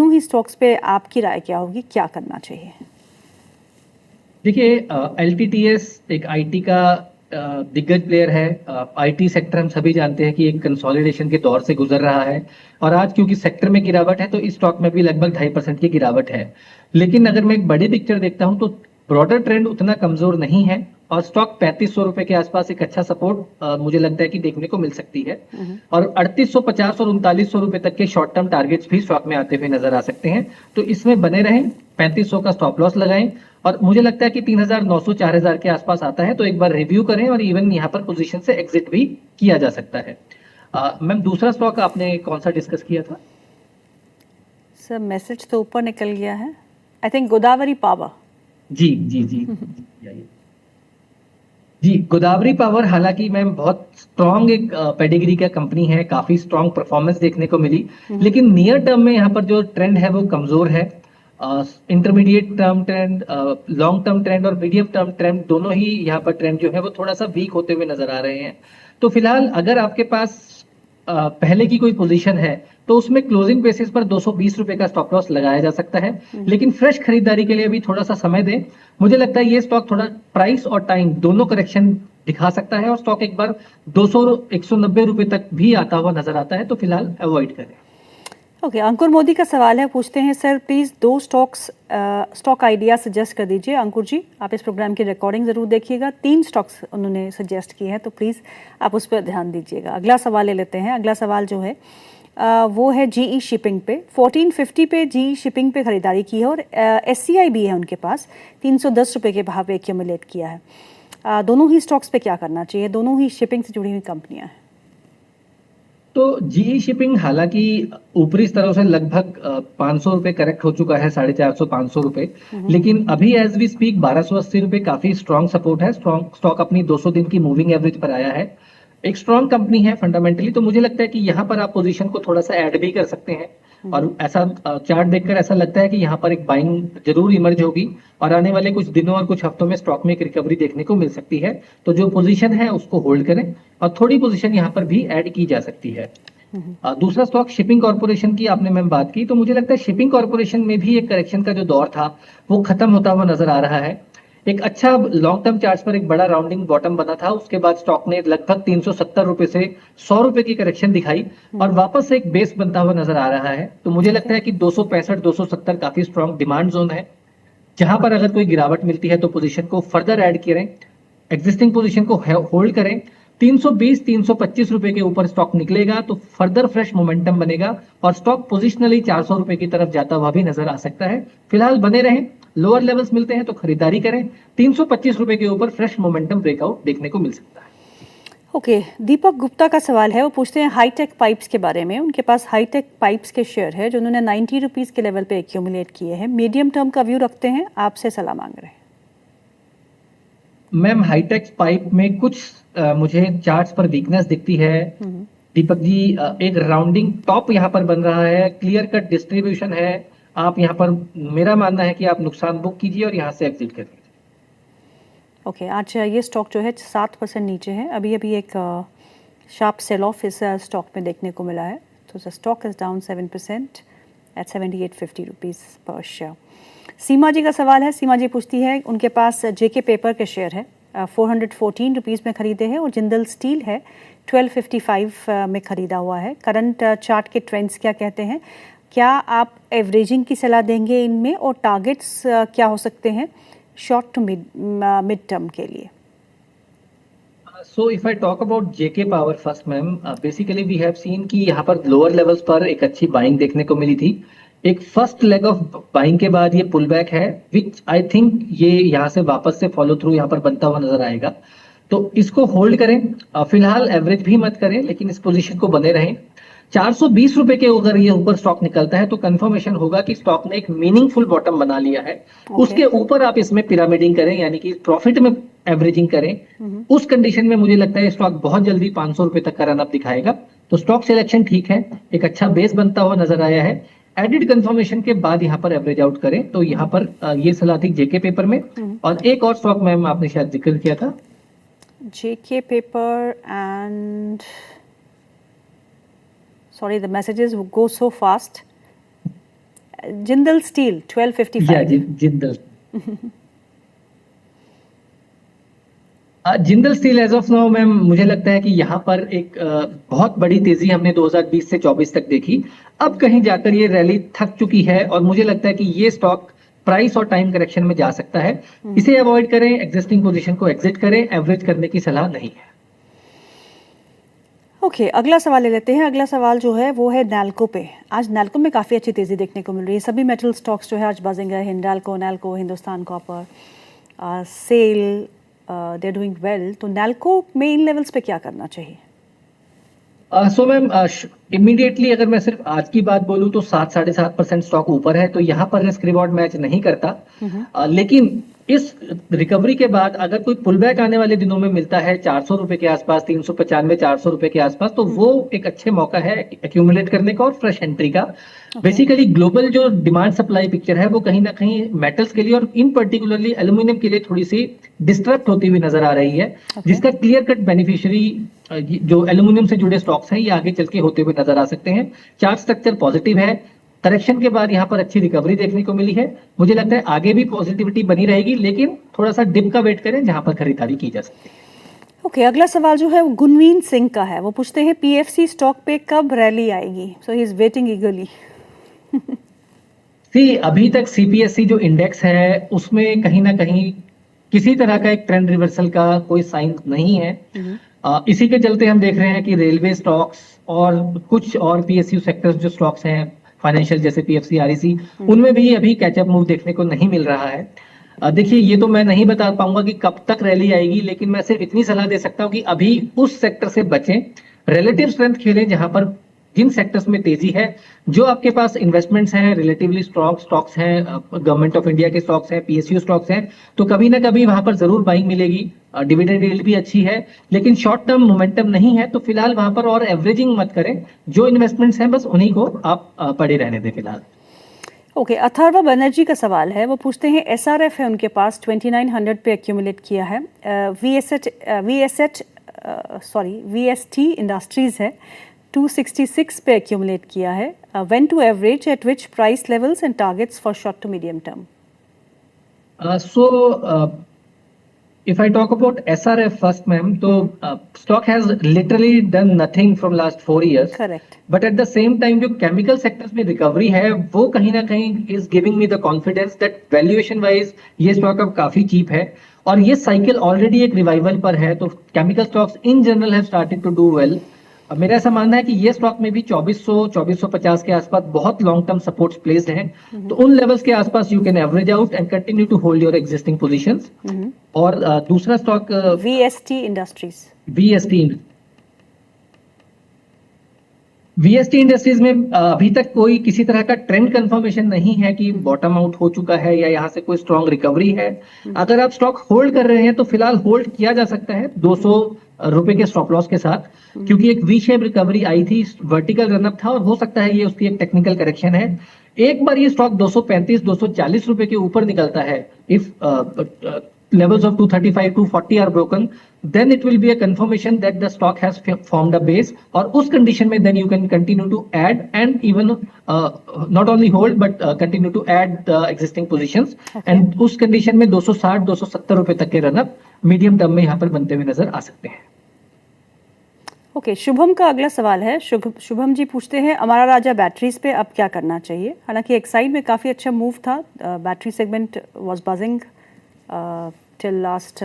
दोनों ही स्टॉक्स पे आपकी राय क्या होगी, क्या करना चाहिए? देखिए, LTTS एक आईटी का दिग्गज प्लेयर है। आईटी सेक्टर हम सभी जानते हैं कि एक कंसोलिडेशन के दौर से गुजर रहा है, और आज क्योंकि सेक्टर में गिरावट है तो इस स्टॉक में भी लगभग 2.5% की गिरावट है। लेकिन अगर मैं एक बड़ी पिक्चर देखता हूं तो ब्रॉडर ट्रेंड उतना कमजोर नहीं है, और स्टॉक 3500 रुपए के आसपास एक अच्छा सपोर्ट मुझे लगता है कि देखने को मिल सकती है। और 3850 और 3900 रुपए तक के शॉर्ट टर्म टारगेट्स भी स्टॉक में आते हुए नजर आ सकते हैं। तो इसमें बने रहें, 3500 का स्टॉप लॉस लगाएं, और मुझे लगता है कि 3900 4000 के आसपास आता है तो एक बार रिव्यू करें, और इवन यहाँ पर पोजीशन से एग्जिट भी किया जा सकता है। मैम, दूसरा स्टॉक आपने कौन सा डिस्कस किया था? सर मैसेज तो ऊपर निकल गया है, आई थिंक गोदावरी पावर। जी जी जी जी, गोदावरी पावर हालांकि मैम बहुत स्ट्रॉन्ग एक पेडिग्री का कंपनी है, काफी स्ट्रॉन्ग परफॉर्मेंस देखने को मिली, लेकिन नियर टर्म में यहाँ पर जो ट्रेंड है वो कमजोर है। Intermediate term trend, long term trend और मीडियम टर्म ट्रेंड, दोनों ही यहाँ पर ट्रेंड जो है वो थोड़ा सा वीक होते हुए नजर आ रहे हैं। तो फिलहाल अगर आपके पास पहले की कोई पोजीशन है तो उसमें क्लोजिंग बेसिस पर 220 रुपए का स्टॉप लॉस लगाया जा सकता है, लेकिन फ्रेश खरीदारी के लिए अभी थोड़ा सा समय दें। मुझे लगता है ये स्टॉक थोड़ा प्राइस और टाइम दोनों करेक्शन दिखा सकता है, और स्टॉक एक बार 200 190 रुपए तक भी आता हुआ नजर आता है, तो फिलहाल अवॉइड करें। ओके, अंकुर मोदी का सवाल है, पूछते हैं sir please 2 stock idea suggest कर दीजिए। अंकुर जी, आप इस प्रोग्राम की रिकॉर्डिंग ज़रूर देखिएगा, 3 स्टॉक्स उन्होंने सजेस्ट किए हैं, तो प्लीज़ आप उस पर ध्यान दीजिएगा। अगला सवाल ले लेते हैं। अगला सवाल जो है वो है GE शिपिंग पे। 1450 पे GE शिपिंग पे खरीदारी की है, और SCI भी है उनके पास, 310 रुपये के भाव पे एक्यूमुलेट किया है। दोनों ही स्टॉक्स पे क्या करना चाहिए? दोनों ही शिपिंग से जुड़ी हुई कंपनियां हैं। तो जीई शिपिंग हालांकि ऊपरी स्तरों से लगभग 500 रुपए करेक्ट हो चुका है, 450 500 रुपए, लेकिन अभी एज वी स्पीक 1280 रुपए काफी स्ट्रॉन्ग सपोर्ट है। स्ट्रॉन्ग स्टॉक अपनी 200 दिन की मूविंग एवरेज पर आया है, एक स्ट्रॉन्ग कंपनी है फंडामेंटली। तो मुझे लगता है कि यहाँ पर आप पोजीशन को थोड़ा सा ऐड भी कर सकते हैं, और ऐसा चार्ट देखकर ऐसा लगता है कि यहाँ पर एक बाइंग जरूर इमर्ज होगी, और आने वाले कुछ दिनों और कुछ हफ्तों में स्टॉक में एक रिकवरी देखने को मिल सकती है। तो जो पोजीशन है उसको होल्ड करें, और थोड़ी पोजीशन यहाँ पर भी ऐड की जा सकती है। दूसरा स्टॉक शिपिंग कॉर्पोरेशन की आपने मैम बात की, तो मुझे लगता है शिपिंग कॉर्पोरेशन में भी एक करेक्शन का जो दौर था वो खत्म होता हुआ नजर आ रहा है। एक अच्छा लॉन्ग टर्म चार्ट पर एक बड़ा राउंडिंग बॉटम बना था, उसके बाद स्टॉक ने लगभग 370 रुपए से 100 रुपए की करेक्शन दिखाई, और वापस से एक बेस बनता हुआ नजर आ रहा है। तो मुझे लगता है कि 265 270 काफी स्ट्रॉन्ग डिमांड जोन है, जहां पर अगर कोई गिरावट मिलती है तो पोजीशन को फर्दर ऐड करें, एग्जिस्टिंग पोजीशन को होल्ड करें। 320 325 रुपए के ऊपर स्टॉक निकलेगा तो फर्दर फ्रेश मोमेंटम बनेगा, और स्टॉक पोजिशनली 400 रुपए की तरफ जाता हुआ भी नजर आ सकता है। फिलहाल बने रहें, लोअर लेवल्स मिलते हैं तो खरीदारी करें। 325 रुपए के ऊपर फ्रेश मोमेंटम ब्रेकआउट देखने को मिल सकता है। ओके, दीपक गुप्ता का सवाल है, वो पूछते हैं हाईटेक पाइप्स के बारे में। उनके पास हाईटेक पाइप्स के शेयर है जो उन्होंने 90 रुपीज़ के लेवल पे एक्यूमुलेट किए हैं, मीडियम टर्म का व्यू रखते हैं, आपसे सलाह मांग रहे हैं। मैम, हाईटेक पाइप में कुछ मुझे चार्ट्स पर वीकनेस दिखती है। दीपक जी, एक राउंडिंग टॉप यहाँ पर बन रहा है, क्लियर कट डिस्ट्रीब्यूशन है। आप यहाँ पर, मेरा मानना है कि आप नुकसान बुक कीजिए और यहाँ से एग्जिट कर लीजिए। ओके, आज ये स्टॉक जो है 7% नीचे है। अभी अभी एक शार्प सेल ऑफ इस स्टॉक में देखने को मिला है, तो the stock is down 7% at 7850 rupees पर शेयर। सीमा जी का सवाल है, सीमा जी पूछती है, उनके पास जेके पेपर के शेयर है, 414 रुपीज़ में खरीदे हैं, और जिंदल स्टील है 1255 में खरीदा हुआ है। करंट चार्ट के ट्रेंड्स क्या कहते हैं? क्या आप एवरेजिंग की सलाह देंगे इनमें, और टारगेट्स क्या हो सकते हैं शॉर्ट टू मिड टर्म के लिए? So if I talk about JK Power first, ma'am, basically we have seen कि यहाँ पर लोअर लेवल्स पर एक अच्छी बाइंग देखने को मिली थी। एक फर्स्ट लेग ऑफ बाइंग के बाद ये पुल बैक है, विच आई थिंक ये यहाँ से वापस से फॉलो थ्रू यहाँ पर बनता हुआ नजर आएगा। तो इसको होल्ड करें, फिलहाल एवरेज भी मत करें, लेकिन इस पोजीशन को बने रहें। 420 रुपए के अगर ये ऊपर स्टॉक निकलता है तो कंफर्मेशन होगा कि स्टॉक ने एक मीनिंगफुल बॉटम बना लिया है। उसके ऊपर आप इसमें पिरामिडिंग करें, यानी कि प्रॉफिट में एवरेजिंग करें। उस कंडीशन में मुझे लगता है स्टॉक बहुत जल्दी 500 रुपए तक का रन अप दिखाएगा। तो स्टॉक सिलेक्शन ठीक है, एक अच्छा बेस बनता हुआ नजर आया है। एडिड कंफर्मेशन के बाद यहाँ पर एवरेज आउट करें, तो यहाँ पर ये सलाह थी जेके पेपर में। और एक और स्टॉक मैम आपने शायद जिक्र किया था, JK paper, and sorry, the messages go so fast. Jindal steel 1255। Jindal Jindal steel as of now ma'am मुझे लगता है कि यहाँ पर एक बहुत बड़ी तेजी हमने 2020 से 24 तक देखी। अब कहीं जाकर ये रैली थक चुकी है और मुझे लगता है कि ये स्टॉक प्राइस और टाइम करेक्शन में जा सकता है। इसे अवॉइड करें, एग्जिस्टिंग पोजीशन को एग्जिट करें, एवरेज करने की सलाह नहीं है। ओके, अगला सवाल ले लेते हैं। अगला सवाल जो है वो है नैल्को पे। आज नैल्को में काफ़ी अच्छी तेज़ी देखने को मिल रही है। सभी मेटल स्टॉक्स जो है आज बाजिंग है। Hindalco, Nalco, Hindustan copper, SAIL, they are doing well. तो नैल्को में इन लेवल्स पे क्या करना चाहिए? सो मैम इमीडिएटली अगर मैं सिर्फ आज की बात बोलूं तो 7-7.5% स्टॉक ऊपर है, तो यहाँ पर रिस्क रिवॉर्ड मैच नहीं करता। लेकिन इस रिकवरी के बाद अगर कोई पुल बैक आने वाले दिनों में मिलता है 400 रुपए के आसपास, 395 400 रुपए के आसपास, तो वो एक अच्छे मौका है एक्यूमुलेट करने का और फ्रेश एंट्री का। बेसिकली ग्लोबल जो डिमांड सप्लाई पिक्चर है वो कहीं ना कहीं मेटल्स के लिए और इन पर्टिकुलरली एल्यूमिनियम के लिए थोड़ी सी डिस्टर्ब होती हुई नजर आ रही है, जिसका क्लियर कट बेनिफिशियरी जो एल्यूमिनियम से जुड़े स्टॉक्स हैं ये आगे चल के होते हुए नजर आ सकते हैं। चार्ट स्ट्रक्चर पॉजिटिव है। करेक्शन के बाद यहाँ पर अच्छी रिकवरी देखने को मिली है। मुझे लगता है आगे भी पॉजिटिविटी बनी रहेगी, लेकिन थोड़ा सा डिप का वेट करें जहां पर खरीदारी की जा सकती है। ओके, अगला सवाल जो है वो गुनवीन सिंह का है। वो पूछते हैं पीएफसी स्टॉक पे कब रैली आएगी? सो ही इज वेटिंग ईगरली। अभी तक सीपीएससी जो इंडेक्स है उसमें कहीं ना कहीं किसी तरह का एक ट्रेंड रिवर्सल का कोई साइन नहीं है। इसी के चलते हम देख रहे हैं कि रेलवे स्टॉक्स और कुछ और पीएसयू सेक्टर्स जो स्टॉक्स हैं फाइनेंशियल जैसे पीएफसी, आरईसी, उनमें भी अभी कैचअप मूव देखने को नहीं मिल रहा है। देखिए ये तो मैं नहीं बता पाऊंगा कि कब तक रैली आएगी, लेकिन मैं सिर्फ इतनी सलाह दे सकता हूं कि अभी उस सेक्टर से बचें, रिलेटिव स्ट्रेंथ खेलें जहां पर जिन सेक्टर्स में तेजी है, जो आपके पास इन्वेस्टमेंट्स हैं, रिलेटिवली स्ट्रॉन्ग स्टॉक्स हैं, गवर्नमेंट ऑफ इंडिया के स्टॉक्स हैं, पीएसयू स्टॉक्स हैं, तो कभी ना कभी वहां पर जरूर बाइंग मिलेगी। डिविडेंड यील्ड भी अच्छी है, लेकिन शॉर्ट टर्म मोमेंटम नहीं है, तो फिलहाल वहां पर और एवरेजिंग मत करें। जो इन्वेस्टमेंट्स हैं बस उन्हीं को आप पड़े रहने दें फिलहाल। ओके, अथर्वा बनर्जी का सवाल है। वो पूछते हैं एसआरएफ है उनके पास 2900 पे एक्यूमुलेट किया है। वीएसटी इंडस्ट्रीज है 266 पे एक्यूमुलेट किया है। When to average, at which price levels and targets for short to medium term? If I talk about SRF first, ma'am, so stock has literally done nothing from last 4 years. Correct. But at the same time, जो chemical sectors में recovery है, वो कहीं ना कहीं is giving me the confidence that valuation wise ये stock अब काफी cheap है और ये cycle already एक revival पर है, तो chemical stocks in general have started to do well. अब मेरा ऐसा मानना है कि ये स्टॉक में भी 2400-2450 के आसपास बहुत लॉन्ग टर्म सपोर्ट्स प्लेस्ड हैं, तो उन लेवल्स के आसपास you can average out and continue to hold your existing positions. और दूसरा stock VST industries. VST industries में अभी तक कोई किसी तरह का ट्रेंड कंफर्मेशन नहीं है कि बॉटम आउट हो चुका है या यहाँ से कोई स्ट्रॉन्ग रिकवरी है। अगर आप स्टॉक होल्ड कर रहे हैं तो फिलहाल होल्ड किया जा सकता है 200 रुपए के स्टॉप लॉस के साथ, क्योंकि एक वी शेप रिकवरी आई थी, वर्टिकल रनअप था और हो सकता है ये उसकी एक टेक्निकल करेक्शन है। एक बार ये स्टॉक 235-240 रुपए के ऊपर निकलता है, if levels of 235-240 are broken, then it will be a confirmation that the stock has formed a base, और उस condition में then you can continue to add and even not only hold but continue to add the existing positions. And उस condition में 260-270 रुपए तक के run up medium term में यहाँ पर बनते हुए नजर आ सकते हैं। ओके, शुभम का अगला सवाल है। शुभम जी पूछते हैं अमारा राजा बैटरीज पे अब क्या करना चाहिए? हालांकि एक साइड में काफ़ी अच्छा मूव था, battery segment was buzzing till last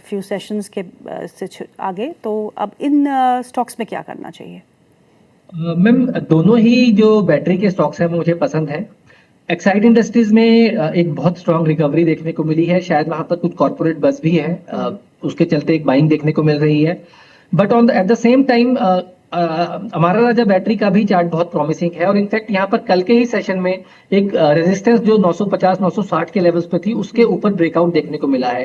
few sessions के से आगे, तो अब इन स्टॉक्स में क्या करना चाहिए? मैम दोनों ही जो बैटरी के स्टॉक्स हैं मुझे पसंद है। एक्साइड इंडस्ट्रीज में एक बहुत स्ट्रांग रिकवरी देखने को मिली है, शायद वहां पर कुछ कॉर्पोरेट बस भी है, उसके चलते एक बाइंग देखने को मिल रही है। But at the same time हमारा राजा बैटरी का भी चार्ट बहुत प्रॉमिसिंग है, और इनफैक्ट यहाँ पर कल के ही सेशन में एक रेजिस्टेंस जो 950-960 के लेवल्स पे थी उसके ऊपर ब्रेकआउट देखने को मिला है।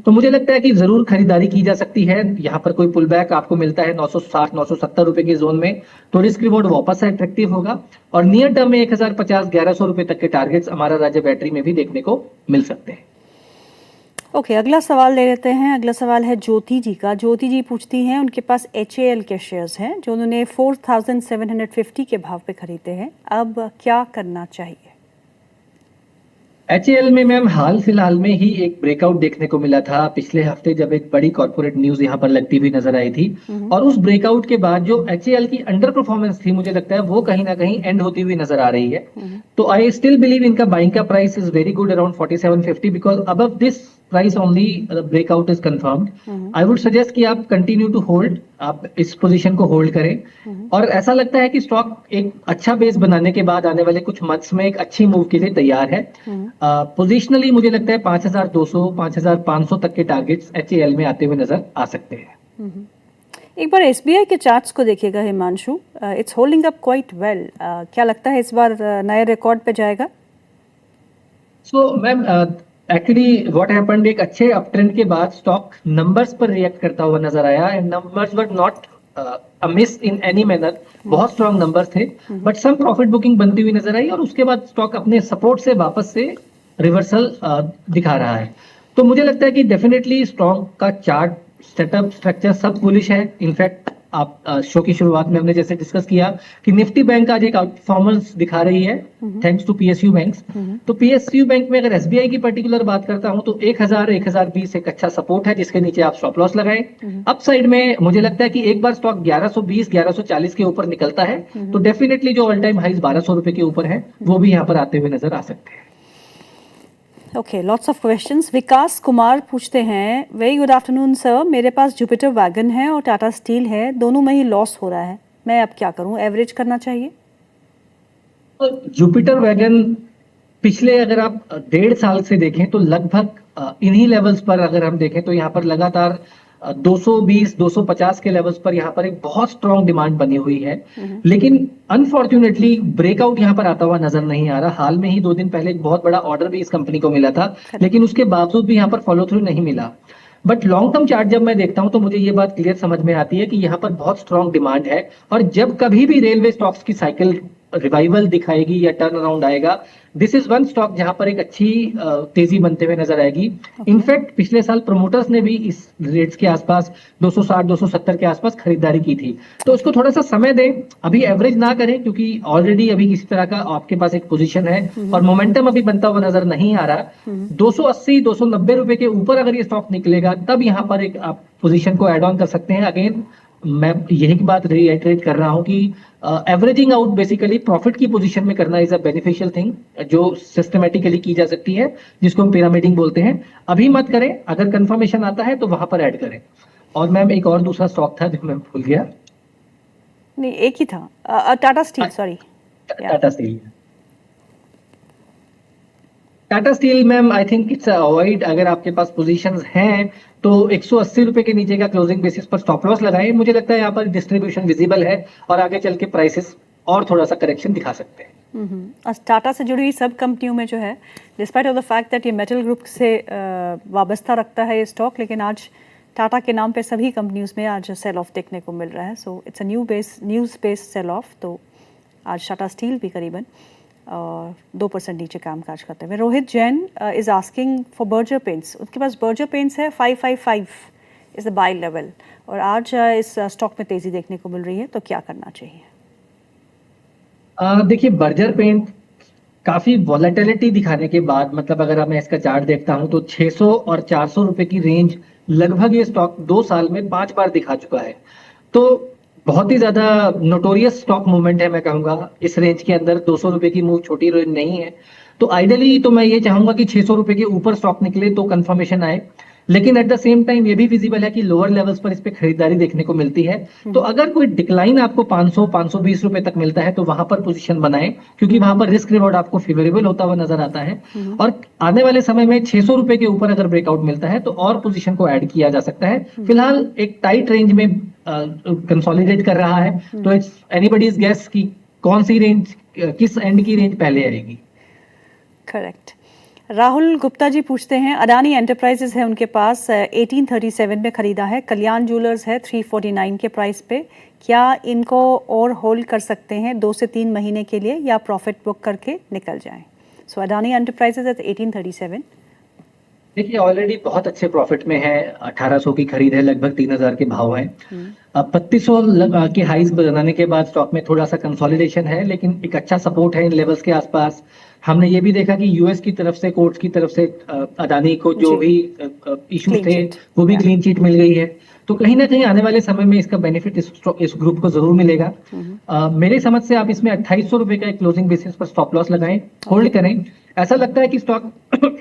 तो मुझे लगता है कि जरूर खरीदारी की जा सकती है। यहाँ पर कोई पुल बैक आपको मिलता है 960-970 रुपए के जोन में, तो रिस्क रिवॉर्ड वापस से अट्रैक्टिव होगा, और नियर टर्म में 1050-1100 रुपए तक के टारगेट्स हमारा राजा बैटरी में भी देखने को मिल सकते हैं। ओके, अगला सवाल ले लेते हैं। अगला सवाल है ज्योति जी का। ज्योति जी पूछती हैं उनके पास HAL के शेयर्स हैं जो उन्होंने 4750 के भाव पे खरीदे हैं, अब क्या करना चाहिए? एचएएल में मैम हाल फिलहाल में ही एक ब्रेकआउट देखने को मिला था पिछले हफ्ते, जब एक बड़ी कॉर्पोरेट न्यूज यहाँ पर लगती हुई नजर आई थी। और उस ब्रेकआउट के बाद जो एचएएल की अंडर परफॉर्मेंस थी, मुझे लगता है वो कहीं ना कहीं एंड होती हुई नजर आ रही है। तो आई स्टिल बिलीव इनका बाइंग का price is very good around 4750, because above this price only breakout is confirmed. I would suggest कि आप कंटिन्यू टू होल्ड, आप इस पोजीशन को होल्ड करें। और ऐसा लगता है कि स्टॉक एक अच्छा बेस बनाने के बाद आने वाले कुछ मंथ्स में एक अच्छी मूव के लिए तैयार है। पोजिशनली मुझे लगता है 5200 5500 तक के टारगेट्स एचएएल में आते हुए नजर आ सकते हैं। एक बार एसबीआई के चार्ट्स को देखिएगा Himanshu, it's holding up quite well. क्या लगता है इस बार नए रिकॉर्ड पे जाएगा? So ma'am, actually what happened, एक अच्छे अप ट्रेंड के बाद स्टॉक नंबर्स पर रिएक्ट करता हुआ नजर आया and numbers were not miss in any manner. बहुत स्ट्रॉन्ग नंबर्स थे, बट सम प्रॉफिट बुकिंग बनती हुई नजर आई और उसके बाद स्टॉक अपने सपोर्ट से वापस से रिवर्सल दिखा रहा है। तो मुझे लगता है कि डेफिनेटली स्टॉक का चार्ट सेटअप स्ट्रक्चर सब बुलिश है। इनफैक्ट आप शो की शुरुआत में हमने जैसे डिस्कस किया कि निफ्टी बैंक आज एक आउट परफॉर्मेंस दिखा रही है थैंक्स टू पीएसयू बैंक्स। तो पीएसयू बैंक में अगर एसबीआई की पर्टिकुलर बात करता हूं तो 1000 1020 एक अच्छा सपोर्ट है जिसके नीचे आप स्टॉप लॉस लगाएं। अप साइड में मुझे लगता है कि एक बार स्टॉक 1120 1140 के ऊपर निकलता है तो डेफिनेटली जो ऑल टाइम हाइज 1200 रुपए के ऊपर है वो भी यहाँ पर आते हुए नजर आ सकते हैं। Okay, lots of questions. Vikas Kumar पूछते हैं, वेरी गुड आफ्टरनून सर, मेरे पास जुपिटर वैगन है और टाटा स्टील है, दोनों में ही लॉस हो रहा है, मैं अब क्या करूं? एवरेज करना चाहिए? तो जुपिटर वैगन पिछले अगर आप 1.5 साल से देखें तो लगभग इन्हीं लेवल्स पर अगर हम देखें तो यहाँ पर लगातार 220 250 के लेवल्स पर यहाँ पर एक बहुत स्ट्रॉन्ग डिमांड बनी हुई है। लेकिन अनफॉर्चुनेटली ब्रेकआउट यहाँ पर आता हुआ नजर नहीं आ रहा। हाल में ही 2 दिन पहले एक बहुत बड़ा ऑर्डर भी इस कंपनी को मिला था, लेकिन उसके बावजूद भी यहाँ पर फॉलो थ्रू नहीं मिला। बट लॉन्ग टर्म चार्ट जब मैं देखता हूं तो मुझे ये बात क्लियर समझ में आती है कि यहाँ पर बहुत स्ट्रॉन्ग डिमांड है और जब कभी भी रेलवे स्टॉक्स की साइकिल रिवाइवल दिखाएगी या टर्न अराउंड आएगा, दिस इज वन स्टॉक जहां पर एक अच्छी तेजी बनते हुए नजर आएगी। इनफैक्ट पिछले साल प्रमोटर्स ने भी इस रेट्स के आसपास 260 270 के आसपास खरीदारी की थी। तो उसको थोड़ा सा समय दें, अभी एवरेज ना करें क्योंकि ऑलरेडी अभी किसी तरह का आपके पास एक पोजीशन है और मोमेंटम अभी बनता हुआ नजर नहीं आ रहा। 280 290 रुपए के ऊपर अगर ये स्टॉक निकलेगा तब यहाँ पर एक आप पोजीशन को एड ऑन कर सकते हैं। अगेन मैं यही बात रिएटरेट कर रहा हूं कि एवरेजिंग आउट बेसिकली प्रॉफिट की पोजीशन में करना इज अ बेनिफिशियल थिंग जो सिस्टमेटिकली की जा सकती है, जिसको हम पिरामिडिंग बोलते हैं। अभी मत करें, अगर कंफर्मेशन आता है तो वहां पर ऐड करें। और मैम एक और दूसरा स्टॉक था जो मैं भूल गया। नहीं, एक ही था, Tata steel, sorry. Tata steel. Tata steel ma'am I think it's avoid. अगर आपके पास पोजीशंस हैं तो 180 रुपए के नीचे का क्लोजिंग बेसिस पर स्टॉप लॉस लगाएं। मुझे लगता है यहाँ पर डिस्ट्रीब्यूशन विजिबल है और आगे चल के प्राइसेस और थोड़ा सा करेक्शन दिखा सकते हैं। टाटा से जुड़ी हुई सब कंपनियों में जो है, despite of the fact that ये मेटल ग्रुप से वाबस्ता रखता है ये स्टॉक, लेकिन आज टाटा के नाम पे सभी कंपनीज में आज सेल ऑफ देखने को मिल रहा है। So it's a news based sell off. तो आज टाटा स्टील भी करीबन 2% नीचे कामकाज करते हुए। Rohit Jain is asking for Berger paints, उनके पास बर्जर पेंट्स है 555 इज द बाय लेवल और आज इस स्टॉक में तेजी देखने को मिल रही है, तो क्या करना चाहिए? देखिए बर्जर पेंट काफी वॉलेटिलिटी दिखाने के बाद, मतलब अगर मैं इसका चार्ट देखता हूं तो 600 और 400 रुपए की रेंज लगभग ये स्टॉक 2 साल में 5 बार दिखा चुका है। तो बहुत ही ज्यादा नोटोरियस स्टॉक मूवमेंट है मैं कहूंगा। इस रेंज के अंदर 200 रुपए की मूव छोटी रेंज नहीं है। तो आइडियली तो मैं ये चाहूंगा कि 600 रुपए के ऊपर स्टॉक निकले तो कंफर्मेशन आए, लेकिन एट द सेम टाइम ये भी विजिबल है कि लोअर लेवल्स पर इस पे खरीदारी देखने को मिलती है। तो अगर कोई डिक्लाइन आपको 500 520 रुपए तक मिलता है तो वहां पर पोजीशन बनाएं, क्योंकि वहां पर रिस्क रिवॉर्ड आपको फेवरेबल होता हुआ नजर आता है। और आने वाले समय में 600 रुपए के ऊपर अगर ब्रेकआउट मिलता है तो और पोजीशन को ऐड किया जा सकता है। फिलहाल एक टाइट रेंज में कंसोलिडेट कर रहा है, तो इट्स एनीबॉडीज गेस कि कौन सी रेंज, किस एंड की रेंज पहले आएगी। करेक्ट। राहुल गुप्ता जी पूछते हैं, अडानी एंटरप्राइजेस है उनके पास 1837 में खरीदा है, कल्याण ज्वेलर्स है 349 के प्राइस पे, क्या इनको और होल्ड कर सकते हैं 2 से 3 महीने के लिए या प्रॉफिट बुक करके निकल जाएं? सो अडानी एंटरप्राइजेस एट 1837। देखिए ऑलरेडी बहुत अच्छे प्रॉफिट में है, 1800 की खरीद है, लगभग 3000 के भाव हैं। अब 3200 के हाइज बनाने के बाद स्टॉक में थोड़ा सा कंसोलिडेशन है, लेकिन एक अच्छा सपोर्ट है इन लेवल्स के आसपास। हमने ये भी देखा कि यूएस की तरफ से, कोर्ट्स की तरफ से अदानी को जो जी। भी इश्यूज क्लीन थे चिट, वो भी या क्लीन चिट मिल गई है। तो कहीं ना कहीं आने वाले समय में इसका बेनिफिट इस ग्रुप को जरूर मिलेगा। मेरे समझ से आप इसमें 2800 रुपए का एक क्लोजिंग बेसिस पर स्टॉप लॉस लगाएं, होल्ड करें। ऐसा लगता है कि स्टॉक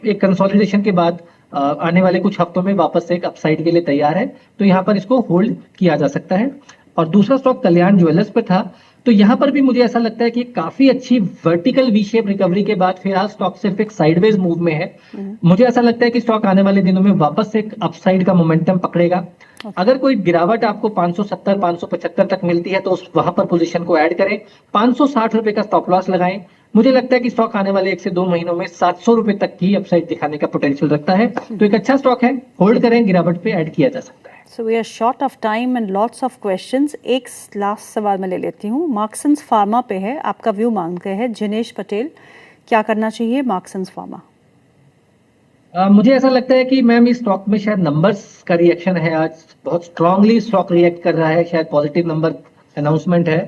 एक कंसोलिडेशन के बाद आने वाले कुछ हफ्तों में वापस से एक अपसाइड के लिए तैयार है, तो यहाँ पर इसको होल्ड किया जा सकता है। और दूसरा स्टॉक कल्याण ज्वेलर्स पे था, तो यहाँ पर भी मुझे ऐसा लगता है कि काफी अच्छी वर्टिकल वी शेप रिकवरी के बाद फिलहाल स्टॉक सिर्फ एक साइडवेज मूव में है। मुझे ऐसा लगता है कि स्टॉक आने वाले दिनों में वापस से एक अपसाइड का मोमेंटम पकड़ेगा। अगर कोई गिरावट आपको 570 575 तक मिलती है तो वहां पर पोजीशन को ऐड करें। 560 रुपए का स्टॉप लॉस लगाएं। मुझे लगता है कि स्टॉक आने वाले 1 से 2 महीनों में 700 रुपए तक की अपसाइड दिखाने का पोटेंशियल रखता है, तो एक अच्छा स्टॉक है, होल्ड करें, गिरावट पे ऐड किया जा सकता है। So we are short of time and lots of questions. एक लास्ट सवाल मैं ले लेती हूँ, मार्क्सन्स फार्मा पे है, आपका व्यू मांगते हैं जिनेश पटेल, क्या करना चाहिए मार्क्सन्स फार्मा? मुझे ऐसा लगता है कि मैम इस स्टॉक में शायद नंबर्स का रिएक्शन है, आज बहुत स्ट्रांगली स्टॉक रिएक्ट कर रहा है, शायद पॉजिटिव नंबर अनाउंसमेंट है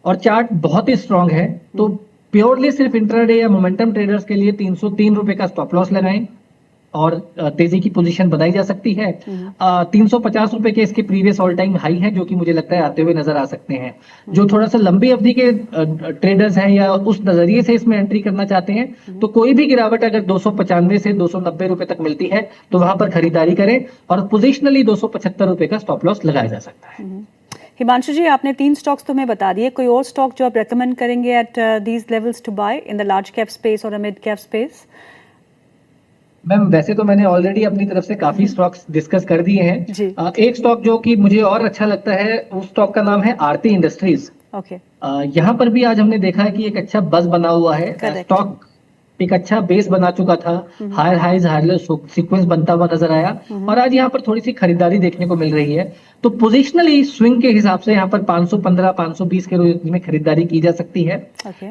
और चार्ट बहुत ही स्ट्रांग है। तो प्योरली सिर्फ इंट्राडे या मोमेंटम ट्रेडर्स के लिए 303 रुपए का स्टॉप लॉस लगाएं और तेजी की पोजीशन बनाई जा सकती है। 350 रुपए के इसके प्रीवियस ऑल टाइम हाई है, जो कि मुझे लगता है आते हुए नजर आ सकते हैं। जो थोड़ा सा लंबी अवधि के ट्रेडर्स हैं या उस नजरिए से इसमें एंट्री करना चाहते हैं, तो कोई भी गिरावट अगर 295 से 290 रुपए तक मिलती है तो वहां पर खरीदारी करें और पोजिशनली 275 रुपए का स्टॉप लॉस लगाया जा सकता है। हिमांशु जी, आपने 3 स्टॉक्स तो मैं बता दिए, कोई और स्टॉक जो आप रेकमेंड करेंगे at these levels to buy in the large cap space और मिड कैप स्पेस? मैम वैसे तो मैंने ऑलरेडी अपनी तरफ से काफी स्टॉक्स डिस्कस कर दिए हैं। जी। एक स्टॉक जो कि मुझे और अच्छा लगता है, उस स्टॉक का नाम है आरती इंडस्ट्रीज। ओके। यहाँ पर भी आज हमने देखा है कि एक अच्छा बज बना हुआ है, Correct. स्टॉक एक अच्छा बेस बना चुका था, हायर हाइज हायर सीक्वेंस बनता हुआ नजर आया और आज यहाँ पर थोड़ी सी खरीदारी देखने को मिल रही है। तो पोजिशनली स्विंग के हिसाब से यहाँ पर 515 520 के रेंज में खरीदारी की जा सकती है।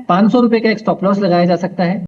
500 रुपए का एक स्टॉप लॉस लगाया जा सकता है।